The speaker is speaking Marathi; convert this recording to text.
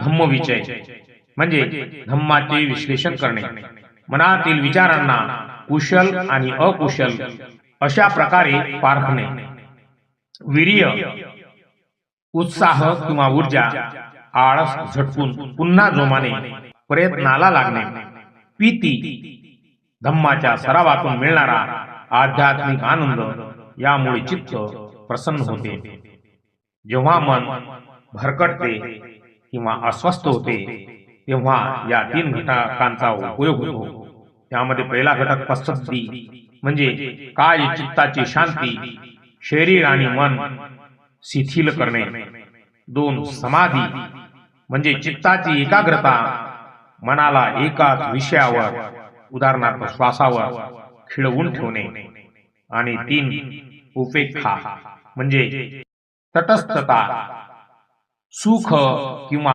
धम्मविचय म्हणजे धम्माचे विश्लेषण करणे, मनातील विचारांना कुशल आणि अकुशल अशा प्रकारे पारखणे. वीर्य, उत्साह किंवा ऊर्जा, आळस झटकून पुन्हा जोमाने प्रयत्नाला लागणे. प्रीती, धम्माच्या सरावातून मिळणारा आध्यात्मिक आनंद, यामुळे चित्त प्रसन्न होते. जेव्हा मन भरकटते किंवा अस्वस्थ होते तेव्हा या तीन घटकांचा उपयोग होतो. त्यामध्ये पहिला घटक पसद्धी म्हणजे काय चित्ताची शांती, शरीर आणि मन शिथिल करणे. 2. समाधी म्हणजे चित्ताची एकाग्रता, मनाला एकाच विषयावर उदाहरणार्थ श्वासावर खिळवून ठेवणे. आणि 3. उपेक्षा म्हणजे तटस्थता, सुख किंवा